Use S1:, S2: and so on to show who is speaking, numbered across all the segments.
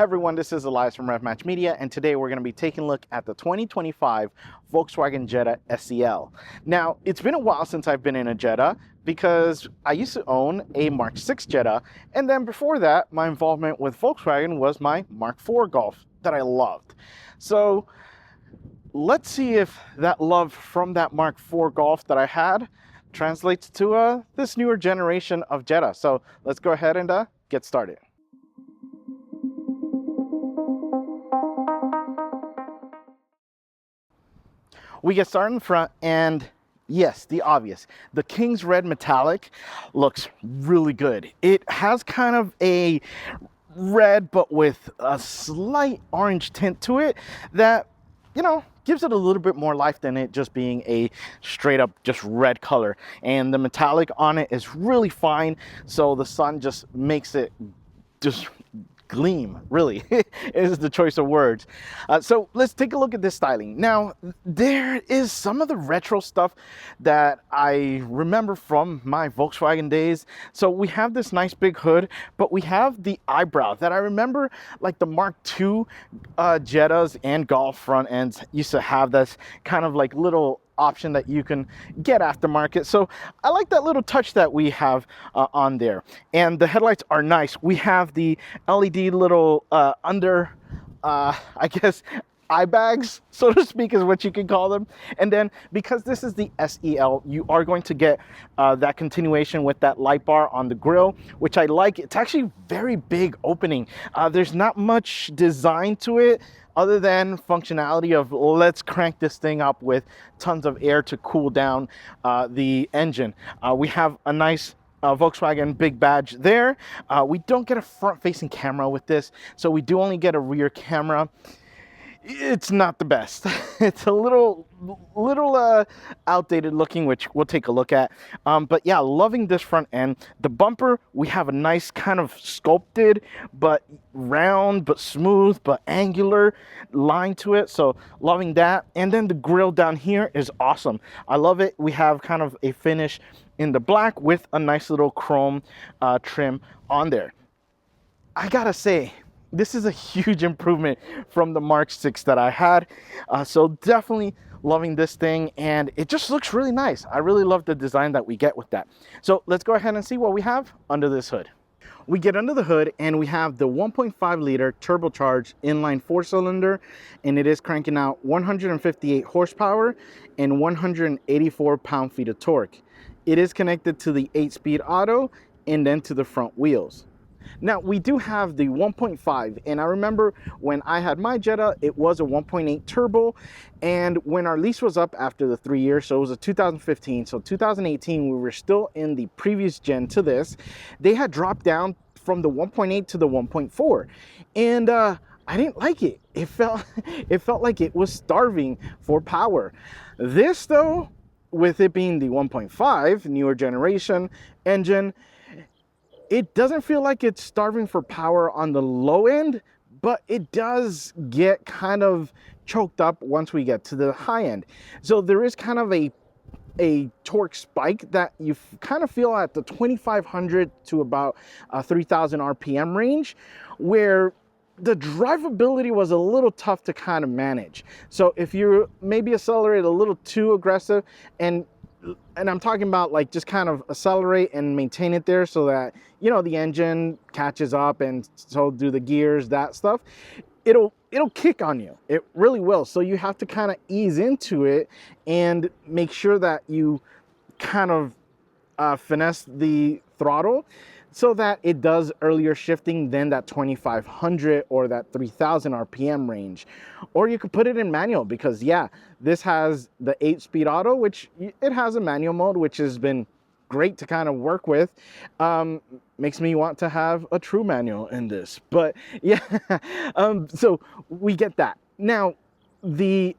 S1: everyone, this is Elias from RevMatch Media, and today we're going to be taking a look at the 2025 Volkswagen Jetta SEL. Now, it's been a while since I've been in a Jetta because I used to own a Mark 6 Jetta, and then before that, my involvement with Volkswagen was my Mark 4 Golf that I loved. So let's see if that love from that Mark 4 Golf that I had translates to this newer generation of Jetta. So let's go ahead and get started. We get started in front, and yes, the obvious. The King's Red Metallic looks really good. It has kind of a red, but with a slight orange tint to it that, you know, gives it a little bit more life than it just being a straight up just red color. And the metallic on it is really fine, so the sun just makes it just gleam, really, is the choice of words. So let's take a look at this styling. Now, there is some of the retro stuff that I remember from my Volkswagen days. So we have this nice big hood, but we have the eyebrow that I remember, like the Mark II Jettas and Golf front ends used to have this kind of like little option that you can get aftermarket. So I like that little touch that we have on there. And the headlights are nice. We have the LED little under I guess eye bags, so to speak, is what you can call them. And then because this is the SEL, you are going to get that continuation with that light bar on the grille, which I like. It's actually very big opening. There's not much design to it other than functionality of let's crank this thing up with tons of air to cool down the engine. We have a nice Volkswagen big badge there. We don't get a front-facing camera with this, so we do only get a rear camera. It's not the best. It's a little outdated looking, which we'll take a look at. But yeah, loving this front end. The bumper, we have a nice kind of sculpted, but round, but smooth, but angular line to it. So loving that. And then the grille down here is awesome. I love it. We have kind of a finish in the black with a nice little chrome trim on there. I gotta say, this is a huge improvement from the Mark 6 that I had. So definitely loving this thing, and it just looks really nice. I really love the design that we get with that. So let's go ahead and see what we have under this hood. We get under the hood and we have the 1.5 liter turbocharged inline 4-cylinder, and it is cranking out 158 horsepower and 184 pound-feet of torque. It is connected to the 8-speed auto and then to the front wheels. Now, we do have the 1.5, and I remember when I had my Jetta, it was a 1.8 turbo, and when our lease was up after the 3 years, so it was a 2015, so 2018, we were still in the previous gen to this, they had dropped down from the 1.8 to the 1.4, and I didn't like it. It felt like it was starving for power. This, though, with it being the 1.5, newer generation engine, it doesn't feel like it's starving for power on the low end, but it does get kind of choked up once we get to the high end. So there is kind of a torque spike that you kind of feel at the 2,500 to about 3,000 RPM range, where the drivability was a little tough to kind of manage. So if you maybe accelerate a little too aggressive, and I'm talking about like just kind of accelerate and maintain it there so that, you know, the engine catches up, and so do the gears, that stuff, it'll kick on you. It really will. So you have to kind of ease into it and make sure that you kind of finesse the throttle so that it does earlier shifting than that 2,500 or that 3,000 RPM range. Or you could put it in manual, because yeah, this has the 8-speed auto, which it has a manual mode, which has been great to kind of work with. Makes me want to have a true manual in this, but yeah. So we get that. Now, the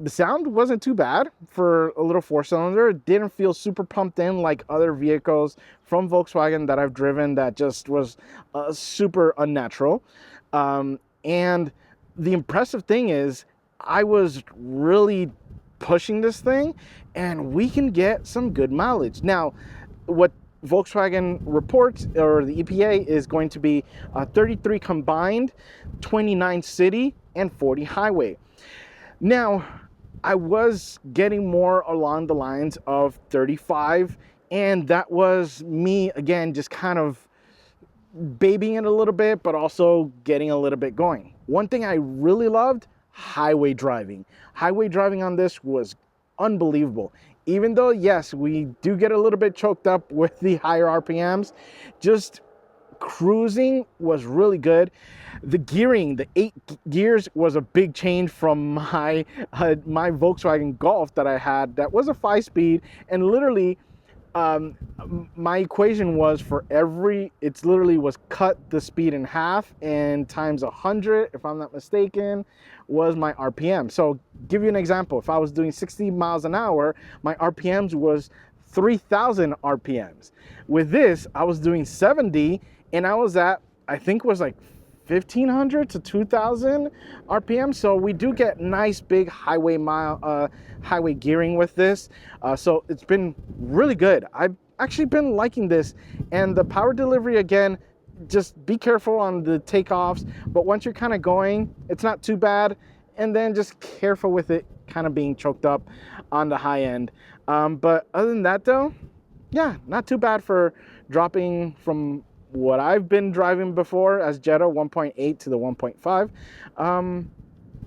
S1: sound wasn't too bad for a little 4-cylinder. It didn't feel super pumped in like other vehicles from Volkswagen that I've driven that just was super unnatural. And the impressive thing is, I was really pushing this thing, and we can get some good mileage. Now, what Volkswagen reports, or the EPA, is going to be 33 combined, 29 city, and 40 highway. Now, I was getting more along the lines of 35, and that was me, again, just kind of babying it a little bit, but also getting a little bit going. One thing I really loved, highway driving. Highway driving on this was unbelievable. Even though, yes, we do get a little bit choked up with the higher RPMs, just cruising was really good. The gearing, the 8 gears, was a big change from my my Volkswagen Golf that I had. That was a 5-speed, and literally my equation was for it's literally was cut the speed in half and times 100, if I'm not mistaken, was my RPM. So give you an example, if I was doing 60 miles an hour, my RPMs was 3,000 RPMs. With this, I was doing 70, and I was at, I think was like 1,500 to 2,000 RPM. So we do get nice big highway gearing with this. So it's been really good. I've actually been liking this, and the power delivery, again, just be careful on the takeoffs, but once you're kind of going, it's not too bad. And then just careful with it kind of being choked up on the high end. But other than that though, yeah, not too bad for dropping from what I've been driving before as Jetta 1.8 to the 1.5.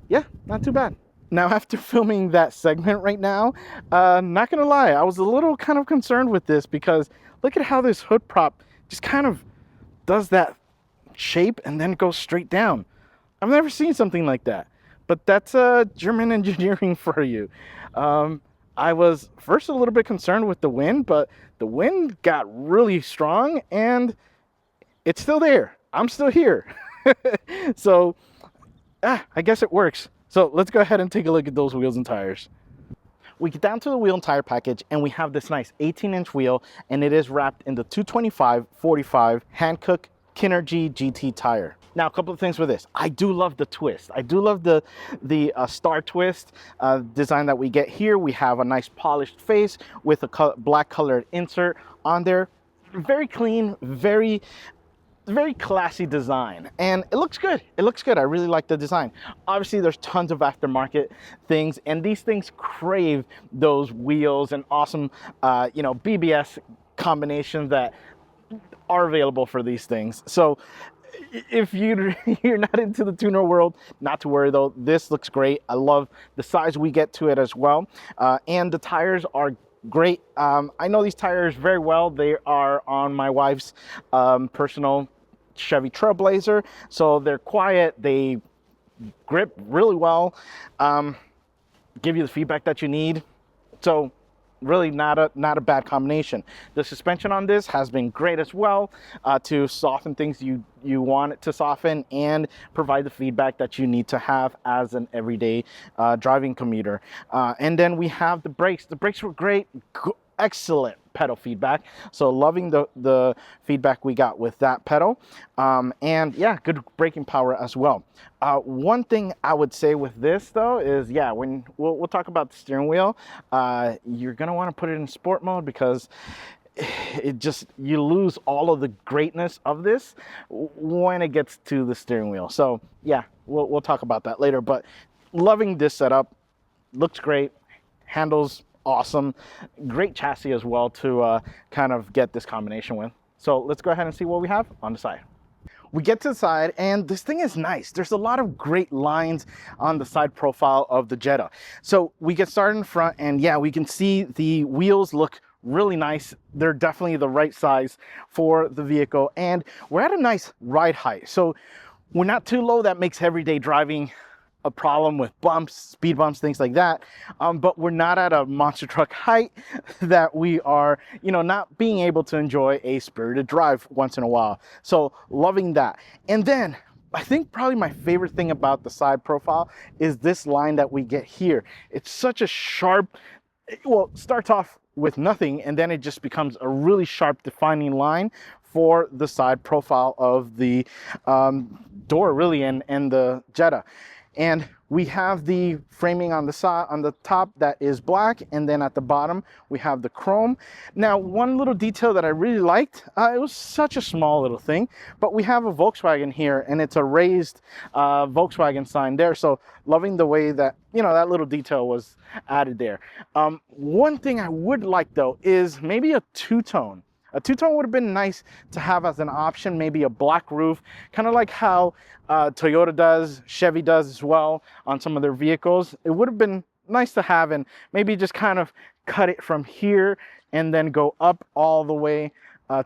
S1: Yeah, not too bad. Now, after filming that segment right now, not gonna lie, I was a little kind of concerned with this, because look at how this hood prop just kind of does that shape and then goes straight down. I've never seen something like that, but that's German engineering for you. I was first a little bit concerned with the wind, but the wind got really strong and it's still there. I'm still here. So I guess it works. So let's go ahead and take a look at those wheels and tires. We get down to the wheel and tire package, and we have this nice 18-inch wheel, and it is wrapped in the 225/45 Hankook Kinergy GT tire. Now, a couple of things with this. I do love the twist. I do love the star twist design that we get here. We have a nice polished face with a black colored insert on there. Very clean, very classy design, and it looks good. It looks good. I really like the design. Obviously, there's tons of aftermarket things, and these things crave those wheels and awesome, BBS combinations that are available for these things. So if you're not into the tuner world, not to worry though. This looks great. I love the size we get to it as well, and the tires are great. I know these tires very well. They are on my wife's personal Chevy Trailblazer, so they're quiet, they grip really well, give you the feedback that you need. So really not a bad combination. The suspension on this has been great as well, to soften things you want it to soften and provide the feedback that you need to have as an everyday driving commuter. And then we have the brakes. The brakes were great, excellent pedal feedback. So loving the feedback we got with that pedal. And yeah, good braking power as well. One thing I would say with this though is, yeah, when we'll talk about the steering wheel, you're gonna want to put it in sport mode, because you lose all of the greatness of this when it gets to the steering wheel. So yeah, we'll talk about that later, but loving this setup. Looks great, handles awesome, great chassis as well to kind of get this combination with. So let's go ahead and see what we have on the side. We get to the side, and this thing is nice. There's a lot of great lines on the side profile of the Jetta. So we get started in front, and yeah, we can see the wheels look really nice. They're definitely the right size for the vehicle, and we're at a nice ride height. So we're not too low. That makes everyday driving a problem with bumps, speed bumps, things like that. But we're not at a monster truck height that we are, not being able to enjoy a spirited drive once in a while. So loving that. And then I think probably my favorite thing about the side profile is this line that we get here. It's such a sharp, well, it starts off with nothing, and then it just becomes a really sharp defining line for the side profile of the door, really, and the Jetta. And We have the framing on the side, on the top, that is black, and then at the bottom we have the chrome. Now, one little detail that I really liked, it was such a small little thing, but we have a Volkswagen here, and it's a raised Volkswagen sign there. So loving the way that, you know, that little detail was added there. One thing I would like though is maybe a two-tone. A two-tone would have been nice to have as an option, maybe a black roof, kind of like how Toyota does, Chevy does as well on some of their vehicles. It would have been nice to have, and maybe just kind of cut it from here and then go up all the way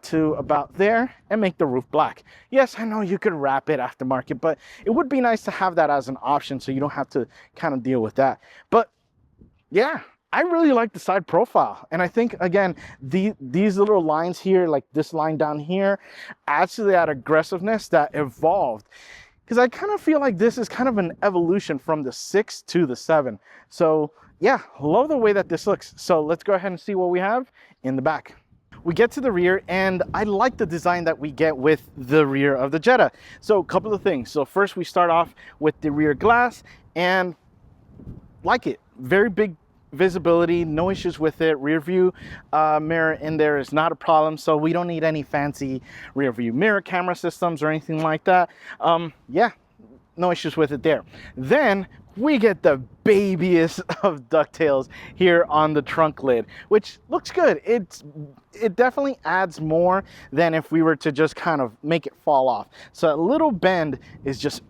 S1: to about there and make the roof black. Yes, I know you could wrap it aftermarket, but it would be nice to have that as an option so you don't have to kind of deal with that. But yeah, I really like the side profile, and I think again these little lines here, like this line down here, adds to that aggressiveness that evolved, because I kind of feel like this is kind of an evolution from the 6 to the 7. So yeah, love the way that this looks. So let's go ahead and see what we have in the back. We get to the rear, and I like the design that we get with the rear of the Jetta. So a couple of things. So first, we start off with the rear glass, and like it, very big visibility, no issues with it. Rear view mirror in there is not a problem, so we don't need any fancy rear view mirror camera systems or anything like that. Yeah, no issues with it there. Then we get the babiest of ducktails here on the trunk lid, which looks good. It definitely adds more than if we were to just kind of make it fall off. So a little bend is just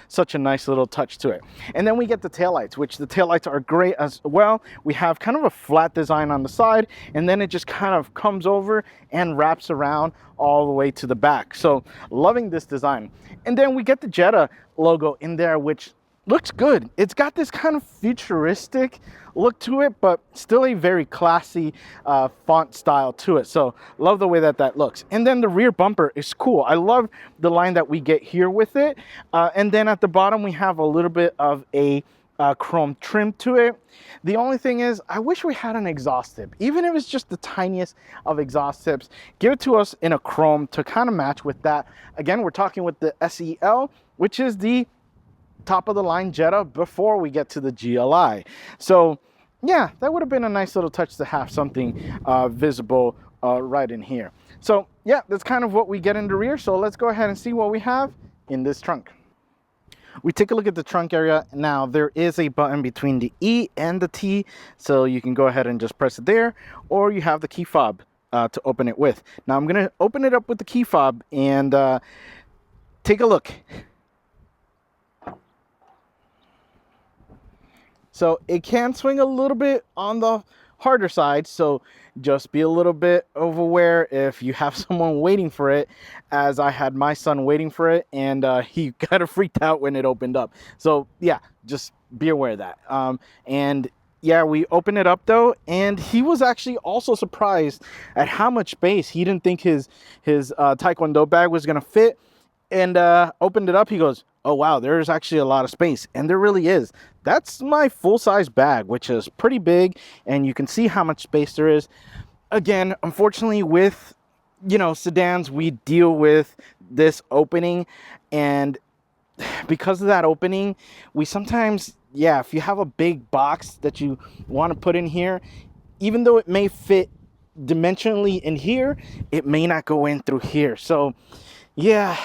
S1: such a nice little touch to it. And then we get the taillights, which the taillights are great as well. We have kind of a flat design on the side, and then it just kind of comes over and wraps around all the way to the back. So loving this design. And then we get the Jetta logo in there, which looks good. It's got this kind of futuristic look to it, but still a very classy font style to it. So love the way that that looks. And then the rear bumper is cool. I love the line that we get here with it. And then at the bottom, we have a little bit of a chrome trim to it. The only thing is, I wish we had an exhaust tip. Even if it's just the tiniest of exhaust tips, give it to us in a chrome to kind of match with that. Again, we're talking with the SEL, which is the top of the line Jetta before we get to the GLI. So yeah, that would have been a nice little touch to have something visible right in here. So yeah, that's kind of what we get in the rear. So let's go ahead and see what we have in this trunk. We take a look at the trunk area. Now there is a button between the E and the T, so you can go ahead and just press it there, or you have the key fob to open it with. Now I'm gonna open it up with the key fob and take a look. So it can swing a little bit on the harder side, so just be a little bit aware if you have someone waiting for it, as I had my son waiting for it, and he kind of freaked out when it opened up. So yeah, just be aware of that. And yeah, we opened it up though, and he was actually also surprised at how much space. He didn't think his Taekwondo bag was gonna fit, and opened it up. He goes, oh wow, there's actually a lot of space, and there really is. That's my full-size bag, which is pretty big, and you can see how much space there is. Again, unfortunately, with, you know, sedans, we deal with this opening, and because of that opening, we sometimes, yeah, if you have a big box that you want to put in here, even though it may fit dimensionally in here, it may not go in through here. So yeah,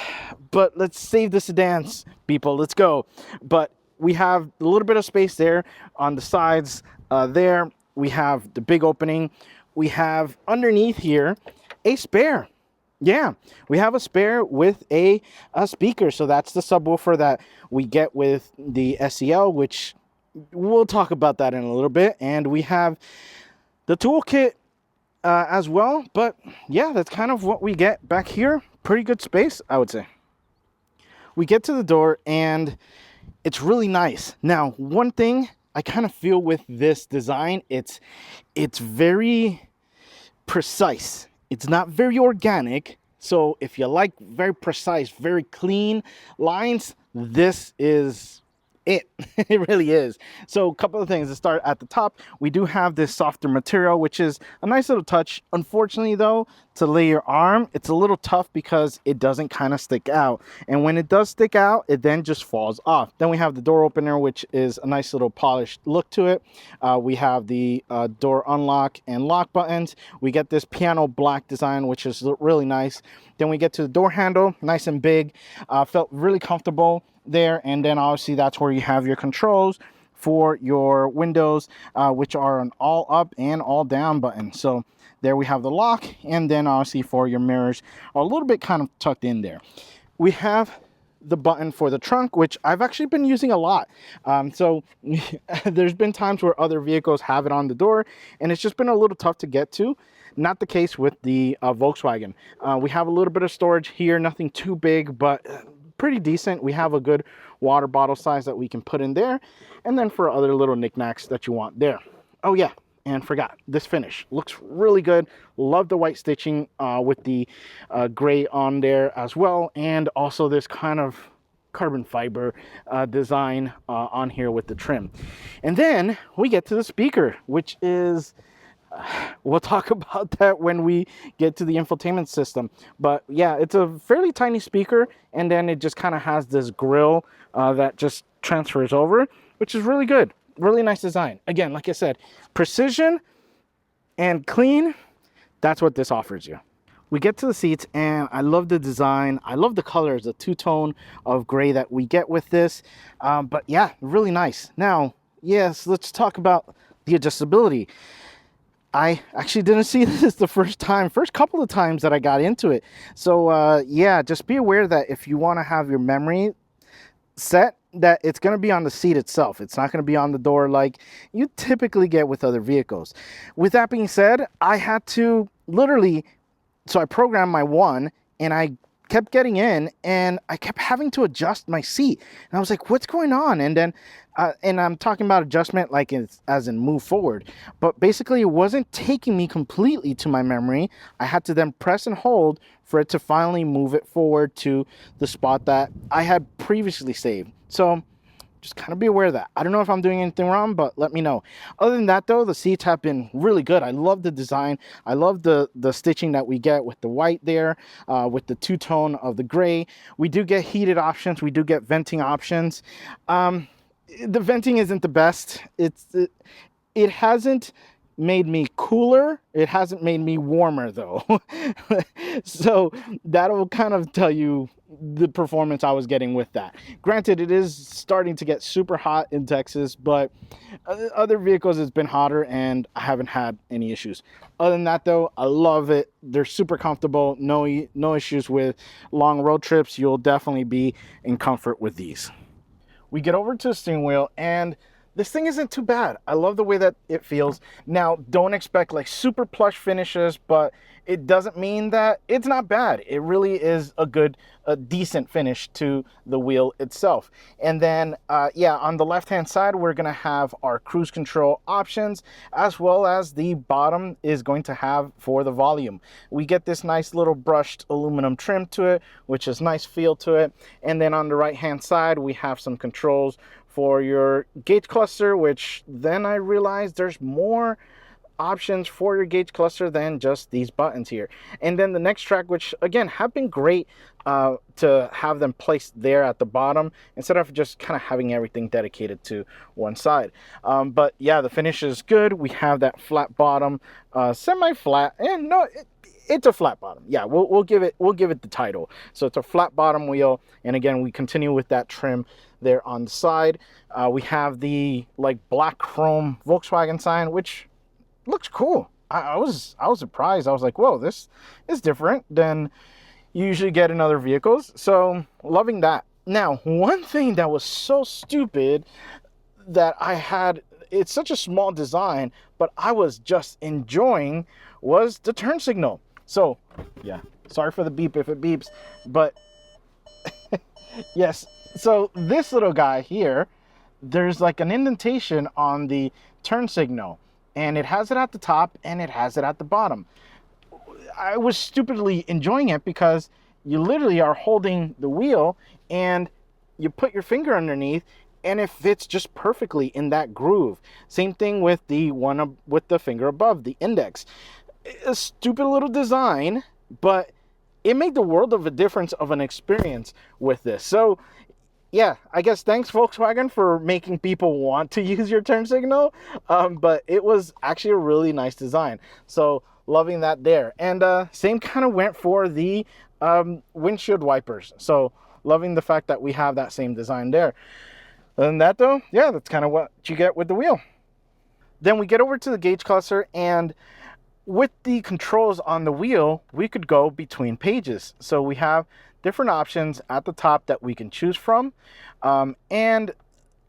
S1: but let's save the sedans, people. Let's go. But we have a little bit of space there on the sides. There we have the big opening. We have underneath here a spare. Yeah, we have a spare with a speaker. So that's the subwoofer that we get with the SEL, which we'll talk about that in a little bit. And we have the toolkit as well. But yeah, that's kind of what we get back here. Pretty good space, I would say. We get to the door, and it's really nice. Now, one thing I kind of feel with this design, it's very precise. It's not very organic. So if you like very precise, very clean lines, this is it. It really is. So a couple of things to start at the top. We do have this softer material, which is a nice little touch. Unfortunately though, to lay your arm, it's a little tough because it doesn't kind of stick out. And when it does stick out, it then just falls off. Then we have the door opener, which is a nice little polished look to it. We have the door unlock and lock buttons. We get this piano black design, which is really nice. Then we get to the door handle, nice and big. Felt really comfortable there. And then obviously that's where you have your controls for your windows, which are an all up and all down button. So there we have the lock, and then obviously for your mirrors are a little bit kind of tucked in there. We have the button for the trunk, which I've actually been using a lot. So there's been times where other vehicles have it on the door and it's just been a little tough to get to. Not the case with the Volkswagen. We have a little bit of storage here, nothing too big, but pretty decent. We have a good water bottle size that we can put in there, and then for other little knickknacks that you want there. Oh yeah, and forgot, this finish looks really good. Love the white stitching with the gray on there as well, and also this kind of carbon fiber design on here with the trim. And then we get to the speaker, which is we'll talk about that when we get to the infotainment system. But yeah, it's a fairly tiny speaker, and then it just kind of has this grille that just transfers over, which is really good. Really nice design. Again, like I said, precision and clean, that's what this offers you. We get to the seats, and I love the design. I love the colors, the two-tone of gray that we get with this. But yeah, really nice. Now, yes, let's talk about the adjustability. I actually didn't see this the first couple of times that I got into it. So yeah, just be aware that if you want to have your memory set, that it's going to be on the seat itself. It's not going to be on the door like you typically get with other vehicles. With that being said, I had to literally, so I programmed my one, and I kept getting in, and I kept having to adjust my seat. And I was like, what's going on? And then, and I'm talking about adjustment like as in move forward. But basically, it wasn't taking me completely to my memory. I had to then press and hold for it to finally move it forward to the spot that I had previously saved. So just kind of be aware of that. I don't know if I'm doing anything wrong, but let me know. Other than that, though, the seats have been really good. I love the design. I love the stitching that we get with the white there, with the two-tone of the gray. We do get heated options. We do get venting options. The venting isn't the best. It hasn't made me cooler. It hasn't made me warmer, though. So that'll kind of tell you the performance I was getting with that. Granted, it is starting to get super hot in Texas, but other vehicles it's been hotter and I haven't had any issues. Other than that, though, I love it. They're super comfortable. No issues with long road trips. You'll definitely be in comfort with these. We get over to the steering wheel, and this thing isn't too bad. I love the way that it feels. Now, don't expect like super plush finishes, but it doesn't mean that it's not bad. It really is a decent finish to the wheel itself. And then, yeah, on the left-hand side, we're gonna have our cruise control options, as well as the bottom is going to have for the volume. We get this nice little brushed aluminum trim to it, which is nice feel to it. And then on the right-hand side, we have some controls for your gauge cluster, which then I realized there's more options for your gauge cluster than just these buttons here. And then the next track, which again have been great to have them placed there at the bottom instead of just kind of having everything dedicated to one side. But yeah, the finish is good. We have that flat bottom, semi-flat, and no, it's a flat bottom. Yeah, we'll give it the title. So it's a flat bottom wheel, and again, we continue with that trim there on the side. We have the like black chrome Volkswagen sign, which looks cool. I was surprised. I was like, whoa, this is different than you usually get in other vehicles. So loving that. Now, one thing that was so stupid that I had, it's such a small design, but I was just enjoying, was the turn signal. So yeah, sorry for the beep if it beeps, but yes. So this little guy here, there's like an indentation on the turn signal, and it has it at the top and it has it at the bottom. I was stupidly enjoying it because you literally are holding the wheel and you put your finger underneath and it fits just perfectly in that groove. Same thing with the one with the finger above, the index. A stupid little design, but it made the world of a difference of an experience with this. So yeah, I guess thanks Volkswagen for making people want to use your turn signal. But it was actually a really nice design. So loving that there. And same kind of went for the windshield wipers. So loving the fact that we have that same design there. Other than that though, yeah, that's kind of what you get with the wheel. Then we get over to the gauge cluster, and with the controls on the wheel, we could go between pages. So we have different options at the top that we can choose from. And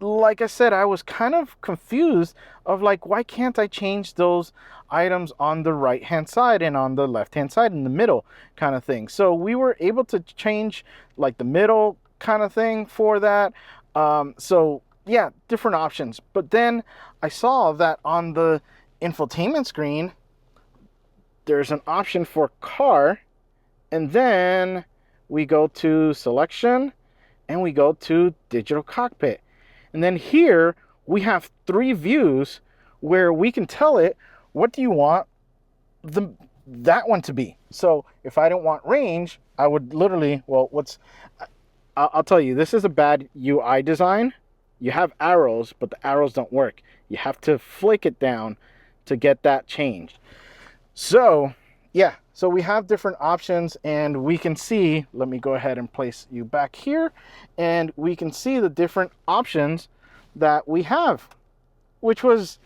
S1: like I said, I was kind of confused of like, why can't I change those items on the right hand side and on the left hand side in the middle kind of thing. So we were able to change like the middle kind of thing for that. So yeah, different options. But then I saw that on the infotainment screen, there's an option for car, and then we go to selection and we go to digital cockpit. And then here we have 3 views where we can tell it, what do you want that one to be? So if I don't want range, I would literally, well, I'll tell you, this is a bad UI design. You have arrows, but the arrows don't work. You have to flick it down to get that changed. So yeah, so we have different options, and we can see, let me go ahead and place you back here, and we can see the different options that we have, which was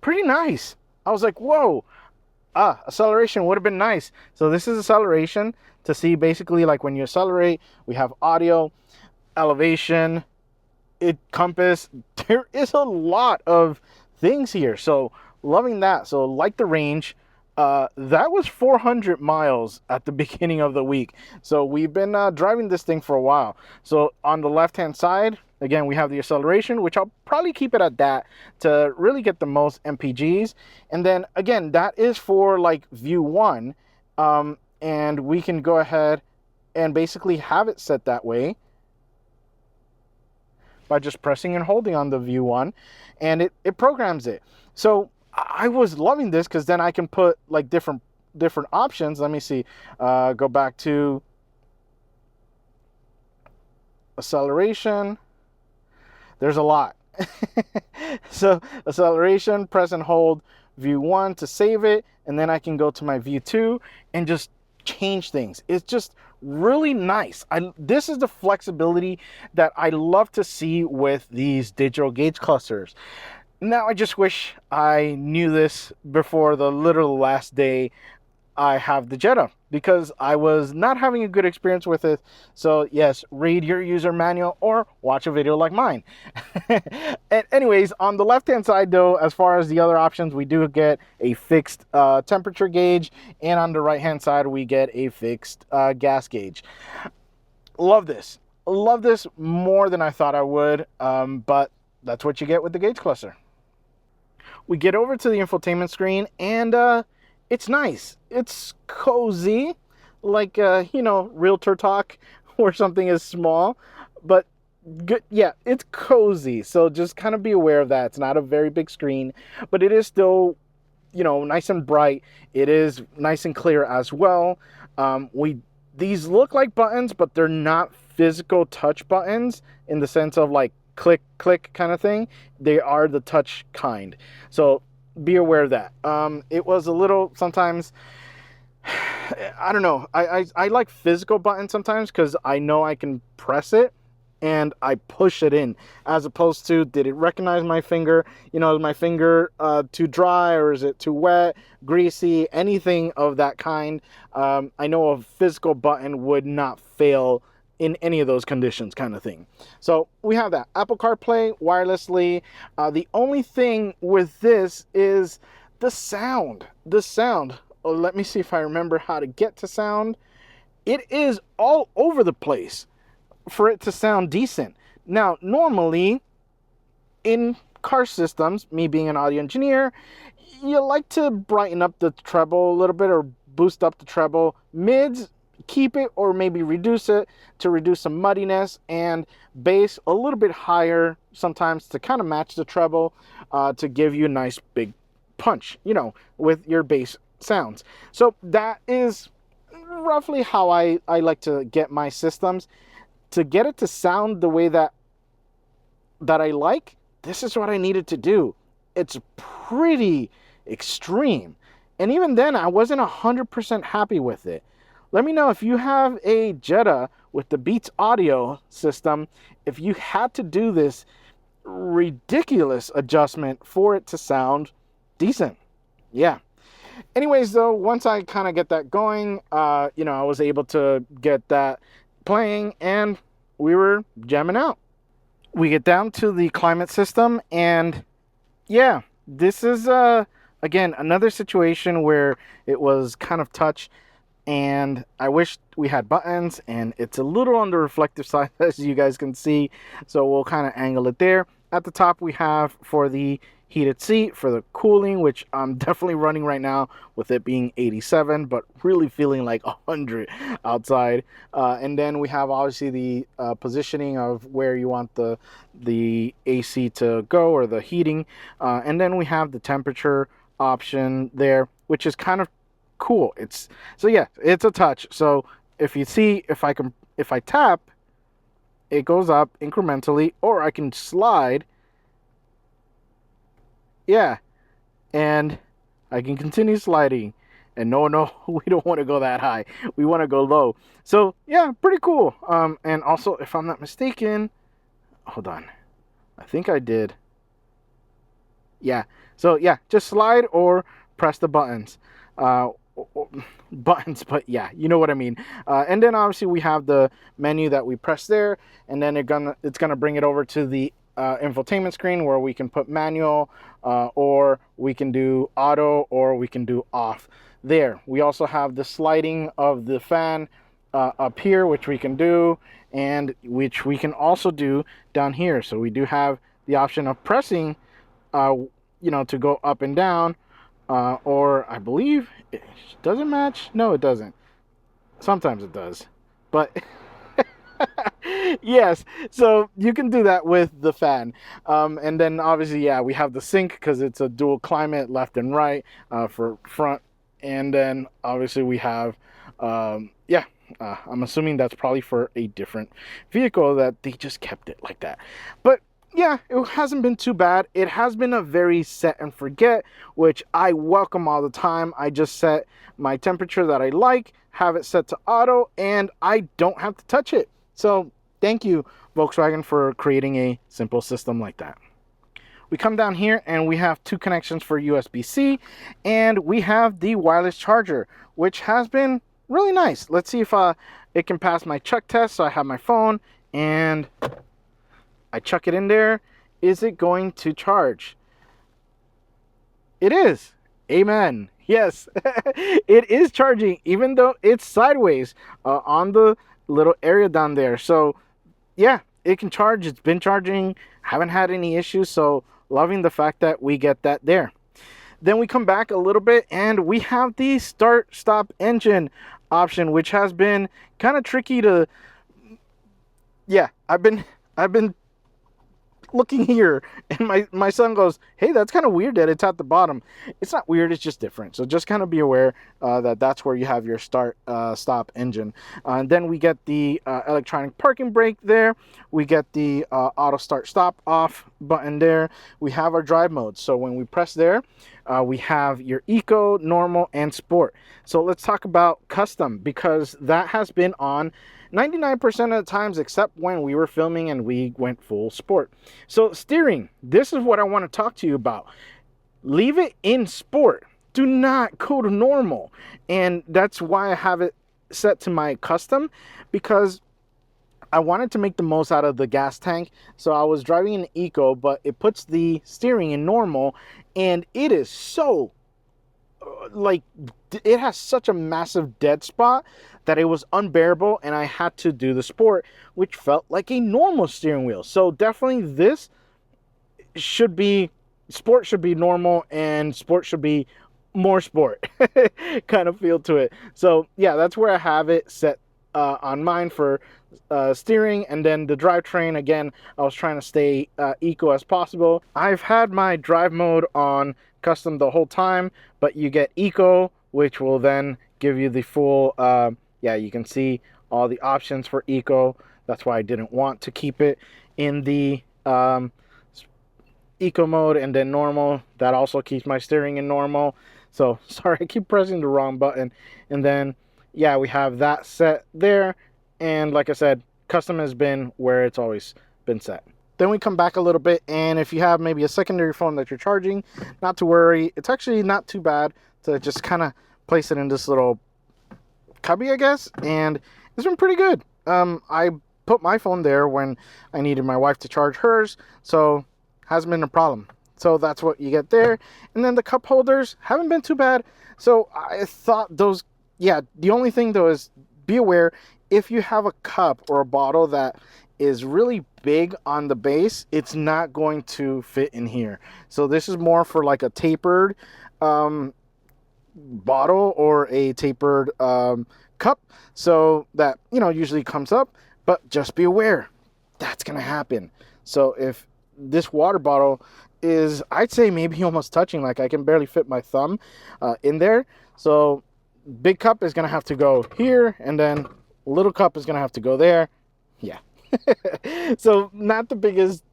S1: pretty nice. I was like, whoa, acceleration would have been nice. So this is acceleration to see basically like when you accelerate, we have audio, elevation, compass. There is a lot of things here. So loving that. So like the range, that was 400 miles at the beginning of the week. So we've been driving this thing for a while. So on the left hand side, again, we have the acceleration, which I'll probably keep it at that to really get the most MPGs. And then again, that is for like view 1. And we can go ahead and basically have it set that way by just pressing and holding on the view 1, and it programs it. So I was loving this because then I can put like different options. Let me see, go back to acceleration. There's a lot. So acceleration, press and hold view 1 to save it, and then I can go to my view 2 and just change things. It's just really nice. This is the flexibility that I love to see with these digital gauge clusters. Now I just wish I knew this before the literal last day I have the Jetta, because I was not having a good experience with it. So yes, read your user manual or watch a video like mine. And anyways, on the left hand side though, as far as the other options, we do get a fixed temperature gauge, and on the right hand side we get a fixed gas gauge. Love this more than I thought I would, but that's what you get with the gauge cluster. We get over to the infotainment screen, and it's nice. It's cozy, like, you know, realtor talk where something is small, but good. Yeah, it's cozy. So just kind of be aware of that. It's not a very big screen, but it is still, you know, nice and bright. It is nice and clear as well. These look like buttons, but they're not physical touch buttons in the sense of like click, click kind of thing. They are the touch kind. So be aware of that. It was a little, sometimes, I don't know. I like physical buttons sometimes because I know I can press it and I push it in, as opposed to, did it recognize my finger? You know, is my finger too dry, or is it too wet, greasy, anything of that kind? I know a physical button would not fail in any of those conditions kind of thing. So we have that. Apple CarPlay wirelessly. The only thing with this is the sound. The sound. Oh, let me see if I remember how to get to sound. It is all over the place for it to sound decent. Now, normally in car systems, me being an audio engineer, you like to brighten up the treble a little bit or boost up the treble. Mids, keep it or maybe reduce it to reduce some muddiness, and bass a little bit higher sometimes to kind of match the treble, to give you a nice big punch, with your bass sounds. So that is roughly how I like to get my systems. To get it to sound the way that I like, this is what I needed to do. It's pretty extreme. And even then, I wasn't 100% happy with it. Let me know if you have a Jetta with the Beats audio system, if you had to do this ridiculous adjustment for it to sound decent. Yeah. Anyways, though, once I kind of get that going, I was able to get that playing, and we were jamming out. We get down to the climate system, and yeah, this is again another situation where it was kind of touch, and I wish we had buttons, and it's a little on the reflective side as you guys can see, so we'll kind of angle it there. At the top we have for the heated seat for the cooling, which I'm definitely running right now with it being 87, but really feeling like 100 outside. And then we have obviously the positioning of where you want the AC to go, or the heating. And then we have the temperature option there, which is kind of cool. It's a touch. So if you see, if I tap, it goes up incrementally, or I can slide. Yeah, and I can continue sliding. And no, we don't want to go that high. We want to go low. So yeah, pretty cool. And also, if I'm not mistaken, hold on, I think I did. Yeah. So yeah, just slide or press the buttons. Buttons, but yeah, you know what I mean. And then obviously we have the menu that we press there, and then it's gonna bring it over to the infotainment screen where we can put manual, or we can do auto, or we can do off there. We also have the sliding of the fan up here, which we can do, and which we can also do down here. So we do have the option of pressing to go up and down, or I believe it doesn't match. No, it doesn't. Sometimes it does, but yes, so you can do that with the fan. And then obviously, yeah, we have the sync because it's a dual climate, left and right, for front. And then obviously we have I'm assuming that's probably for a different vehicle that they just kept it like that. But yeah, it hasn't been too bad. It has been a very set and forget, which I welcome all the time. I just set my temperature that I like, have it set to auto, and I don't have to touch it. So thank you, Volkswagen, for creating a simple system like that. We come down here and we have two connections for USB-C, and we have the wireless charger, which has been really nice. Let's see if it can pass my chuck test. So I have my phone and I chuck it in there. Is it going to charge? It is. Amen. Yes, it is charging, even though it's sideways on the little area down there. So yeah, it can charge. It's been charging. Haven't had any issues. So loving the fact that we get that there. Then we come back a little bit and we have the start stop engine option, which has been kind of tricky to, yeah, I've been looking here, and my son goes, hey, that's kind of weird that it's at the bottom. It's not weird, it's just different. So just kind of be aware that that's where you have your start stop engine. And then we get the electronic parking brake there. We get the auto start stop off button there. We have our drive mode. So when we press there, we have your eco, normal, and sport. So let's talk about custom, because that has been on 99% of the times, except when we were filming and we went full sport. So steering, this is what I want to talk to you about. Leave it in sport. Do not go to normal. And that's why I have it set to my custom, because I wanted to make the most out of the gas tank. So I was driving an eco, but it puts the steering in normal, and it is so like, it has such a massive dead spot that it was unbearable, and I had to do the sport, which felt like a normal steering wheel. So definitely this should be, sport should be normal, and sport should be more sport kind of feel to it. So yeah, that's where I have it set on mine for steering. And then the drivetrain, again, I was trying to stay eco as possible. I've had my drive mode on custom the whole time, but you get eco, which will then give you the full yeah, you can see all the options for eco. That's why I didn't want to keep it in the eco mode. And then normal, that also keeps my steering in normal. So sorry, I keep pressing the wrong button. And then yeah, we have that set there. And like I said, custom has been where it's always been set. Then we come back a little bit, and if you have maybe a secondary phone that you're charging, not to worry. It's actually not too bad to just kind of place it in this little cubby, I guess, and it's been pretty good. I put my phone there when I needed my wife to charge hers, so hasn't been a problem. So that's what you get there. And then the cup holders haven't been too bad. So I thought those, yeah, the only thing though is be aware, if you have a cup or a bottle that is really big on the base, it's not going to fit in here. So this is more for like a tapered bottle or a tapered cup, so that, you know, usually comes up. But just be aware, that's gonna happen. So if this water bottle is, I'd say maybe almost touching, like I can barely fit my thumb in there, so big cup is gonna have to go here, and then little cup is gonna have to go there. Yeah. So not the biggest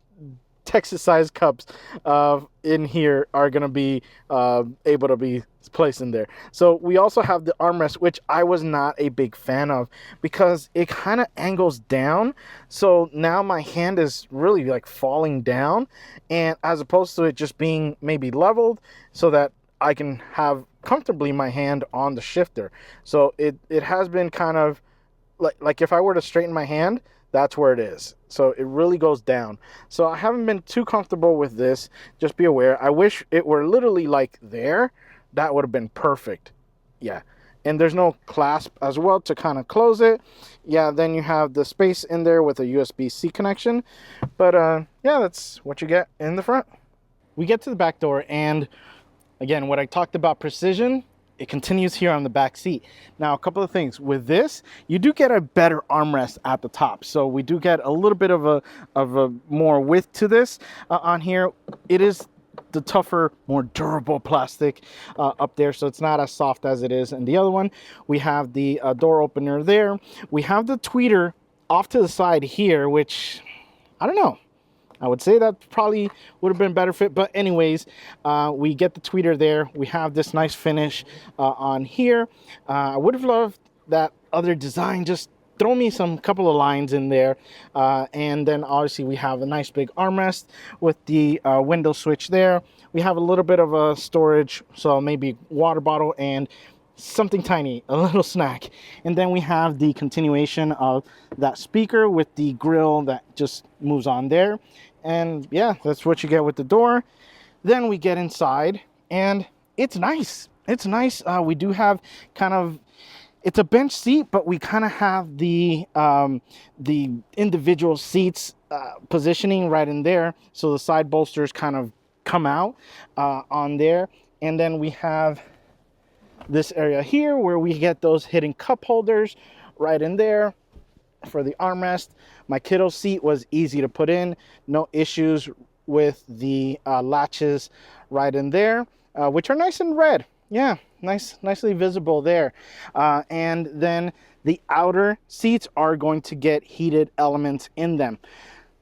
S1: Texas sized cups in here are gonna be able to be placed in there. So we also have the armrest, which I was not a big fan of because it kind of angles down. So now my hand is really like falling down, and as opposed to it just being maybe leveled so that I can have comfortably my hand on the shifter. So it has been kind of like if I were to straighten my hand, that's where it is. So it really goes down. So I haven't been too comfortable with this. Just be aware. I wish it were literally like there. That would have been perfect. Yeah. And there's no clasp as well to kind of close it. Yeah, then you have the space in there with a USB-C connection. But yeah, that's what you get in the front. We get to the back door, and again, what I talked about precision, it continues here on the back seat. Now, a couple of things with this, you do get a better armrest at the top. So we do get a little bit of a more width to this on here. It is the tougher, more durable plastic up there, so it's not as soft as it is in the other one. We have the door opener there. We have the tweeter off to the side here, which I don't know. I would say that probably would have been better fit, but anyways, we get the tweeter there. We have this nice finish on here. I would have loved that other design. Just throw me some couple of lines in there, and then obviously we have a nice big armrest with the window switch there. We have a little bit of a storage, so maybe water bottle and something tiny, a little snack. And then we have the continuation of that speaker with the grill that just moves on there. And yeah, that's what you get with the door. Then we get inside, and it's nice. It's nice. We do have kind of, it's a bench seat, but we kind of have the individual seats positioning right in there, so the side bolsters kind of come out on there. And then we have this area here where we get those hidden cup holders right in there for the armrest. My kiddo seat was easy to put in, no issues with the latches right in there, which are nice and red. Yeah, nicely visible there. And then the outer seats are going to get heated elements in them.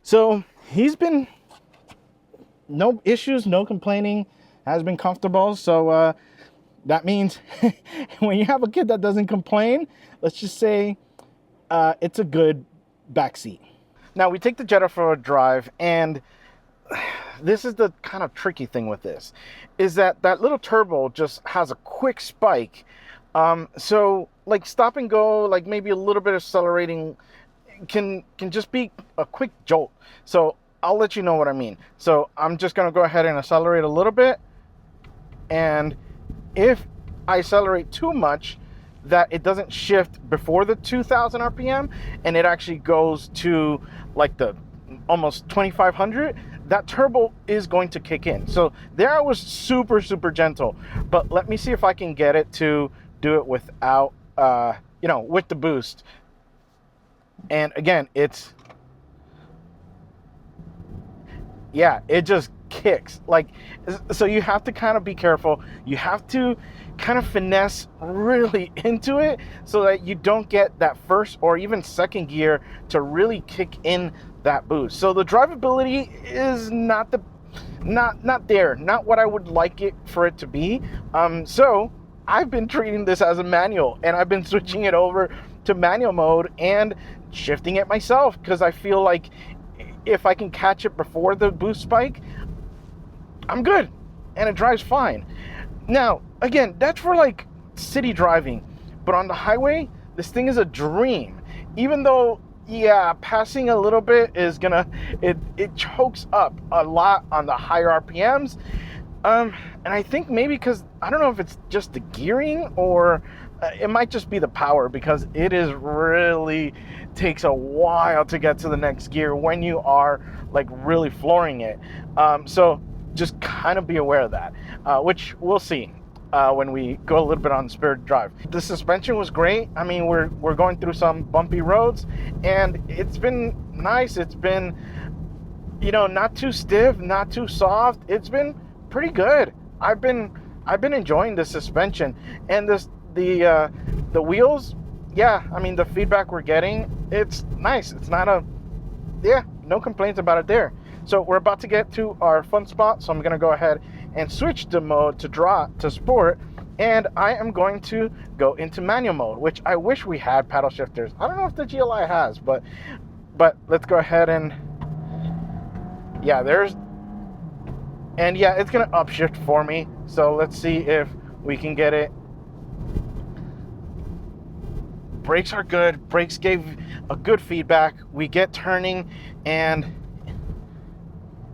S1: So he's been no issues, no complaining, has been comfortable. So that means when you have a kid that doesn't complain, let's just say it's a good back seat. Now we take the Jetta for a drive, and this is the kind of tricky thing with this, is that little turbo just has a quick spike. So like stop and go, like maybe a little bit of accelerating can just be a quick jolt. So I'll let you know what I mean. So I'm just gonna go ahead and accelerate a little bit, and if I accelerate too much, that it doesn't shift before the 2000 RPM and it actually goes to like the almost 2500, that turbo is going to kick in. So there I was super, super gentle. But let me see if I can get it to do it without, with the boost. And again, it just kicks. Like, so you have to kind of be careful. You have to kind of finesse really into it so that you don't get that first or even second gear to really kick in that boost. So the drivability is not there, not what I would like it for it to be. So I've been treating this as a manual, and I've been switching it over to manual mode and shifting it myself, because I feel like if I can catch it before the boost spike, I'm good and it drives fine. Now, again, that's for like city driving, but on the highway, this thing is a dream. Even though, yeah, passing a little bit is it chokes up a lot on the higher RPMs. And I think maybe because, I don't know if it's just the gearing or it might just be the power, because it is really takes a while to get to the next gear when you are like really flooring it. So just kind of be aware of that, which we'll see when we go a little bit on Spirit Drive. The suspension was great. I mean, we're going through some bumpy roads, and it's been nice. It's been, not too stiff, not too soft. It's been pretty good. I've been enjoying the suspension, and the wheels. Yeah, I mean, the feedback we're getting, it's nice. It's not no complaints about it there. So we're about to get to our fun spot, so I'm gonna go ahead and switch the mode to sport, and I am going to go into manual mode, which I wish we had paddle shifters. I don't know if the GLI has, but let's go ahead and it's gonna upshift for me. So let's see if we can get it. Brakes are good. Brakes gave a good feedback. We get turning, and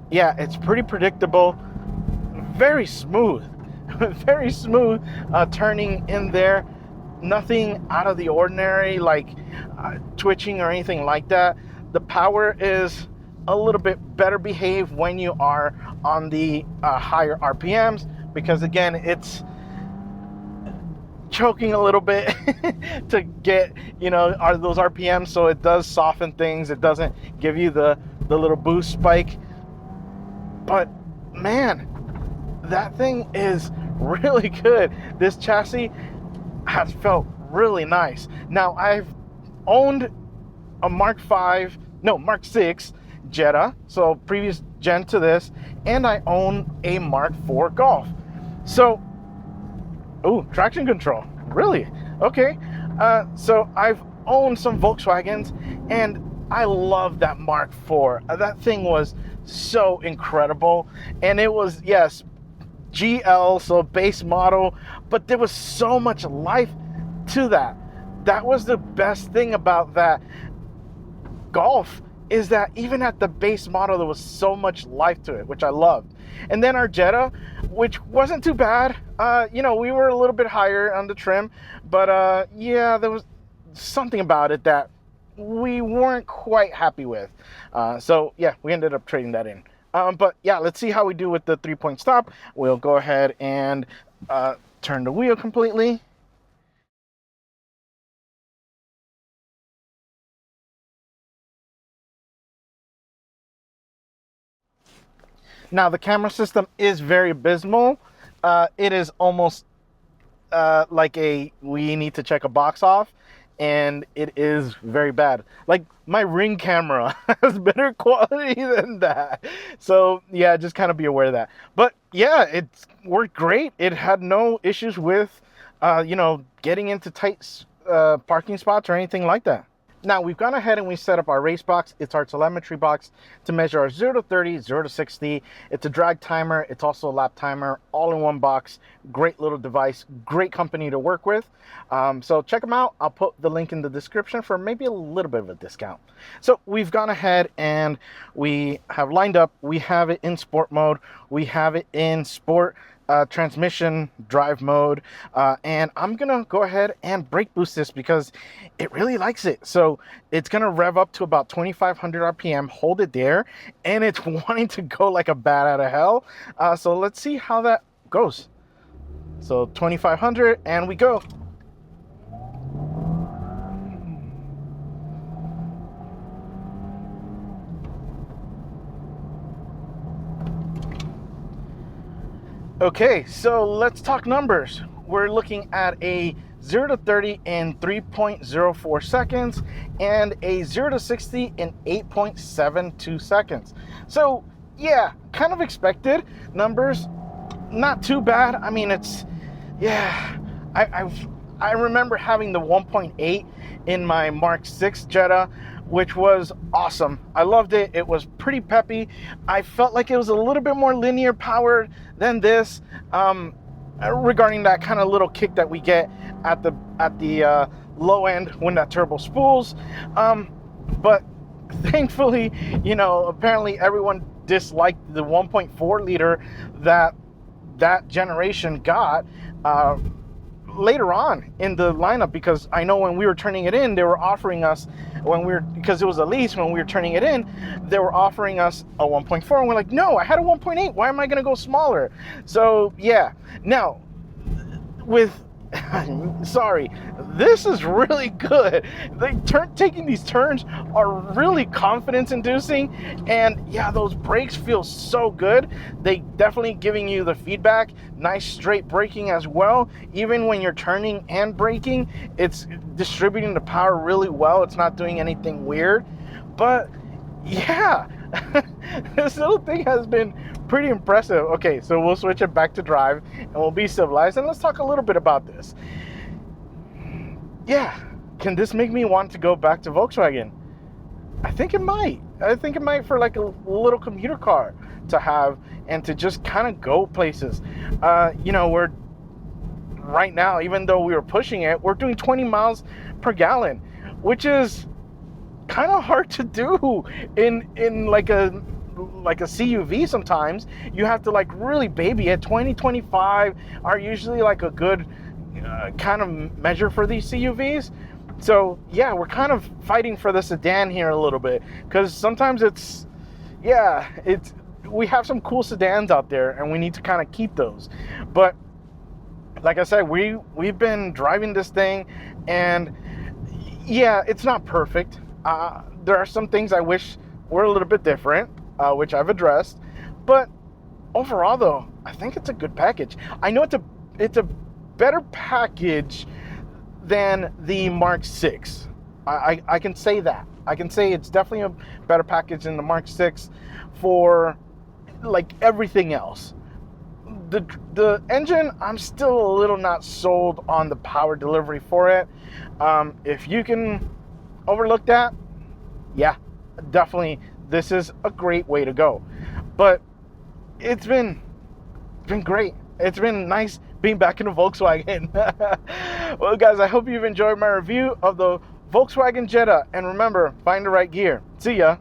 S1: yeah, it's pretty predictable. Very smooth. Very smooth turning in there. Nothing out of the ordinary, like twitching or anything like that. The power is a little bit better behaved when you are on the higher RPMs, because again, it's choking a little bit to get are those RPMs, so it does soften things. It doesn't give you the little boost spike, but man, that thing is really good. This chassis has felt really nice. Now, I've owned a Mark 6 Jetta, so previous gen to this, and I own a Mark 4 Golf. So traction control, really? Okay. So I've owned some Volkswagens, and I love that Mark 4. That thing was so incredible, and it was, yes, GL, so base model, but there was so much life to that. That was the best thing about that Golf, is that even at the base model, there was so much life to it, which I loved. And then our Jetta, which wasn't too bad. We were a little bit higher on the trim, but there was something about it that we weren't quite happy with. So yeah, we ended up trading that in. But yeah, let's see how we do with the 3-point stop. We'll go ahead and turn the wheel completely. Now, the camera system is very abysmal. It is almost like we need to check a box off, and it is very bad. Like, my Ring camera has better quality than that. So yeah, just kind of be aware of that. But yeah, it worked great. It had no issues with, getting into tight parking spots or anything like that. Now, we've gone ahead and we set up our race box. It's our telemetry box to measure our 0 to 30, 0 to 60. It's a drag timer. It's also a lap timer, all in one box. Great little device, great company to work with. So check them out. I'll put the link in the description for maybe a little bit of a discount. So we've gone ahead and we have lined up. We have it in sport mode. We have it in sport. transmission drive mode, and I'm gonna go ahead and brake boost this because it really likes it. So it's gonna rev up to about 2,500 RPM, hold it there, and it's wanting to go like a bat out of hell. So let's see how that goes. So 2,500 and we go. Okay, so let's talk numbers. We're looking at a 0 to 30 in 3.04 seconds and a 0 to 60 in 8.72 seconds. So yeah, kind of expected numbers, not too bad. I mean, it's, yeah, I remember having the 1.8 in my Mark 6 Jetta, which was awesome. I loved it. It was pretty peppy. I felt like it was a little bit more linear powered than this, regarding that kind of little kick that we get at the low end when that turbo spools. But thankfully, you know, apparently everyone disliked the 1.4 liter that generation got later on in the lineup, because I know when we were turning it in, they were offering us, because it was a lease, when we were turning it in, they were offering us a 1.4, and we're like, no, I had a 1.8, why am I gonna go smaller? So yeah, now with sorry, this is really good. Taking these turns are really confidence inducing, and yeah, those brakes feel so good. They definitely giving you the feedback. Nice straight braking as well. Even when you're turning and braking, it's distributing the power really well. It's not doing anything weird. But yeah, this little thing has been pretty impressive. Okay, so we'll switch it back to drive and we'll be civilized, and let's talk a little bit about this. Yeah, can this make me want to go back to Volkswagen? I think it might. I think it might, for like a little commuter car to have and to just kind of go places. You know, we're right now, even though we were pushing it, we're doing 20 miles per gallon, which is kind of hard to do in like a CUV. Sometimes you have to like really baby it. 20-25 are usually like a good kind of measure for these CUVs. So yeah, we're kind of fighting for the sedan here a little bit, because sometimes we have some cool sedans out there and we need to kind of keep those. But like I said, we've been driving this thing, and yeah, it's not perfect. There are some things I wish were a little bit different, which I've addressed. But overall, though, I think it's a good package. I know it's a better package than the Mark 6. I can say that. I can say it's definitely a better package than the Mark 6 for like everything else. The engine, I'm still a little not sold on the power delivery for it. If you can overlook that, yeah, definitely this is a great way to go. But it's been great. It's been nice being back in a Volkswagen. Well, guys, I hope you've enjoyed my review of the Volkswagen Jetta, and remember, find the right gear. See ya.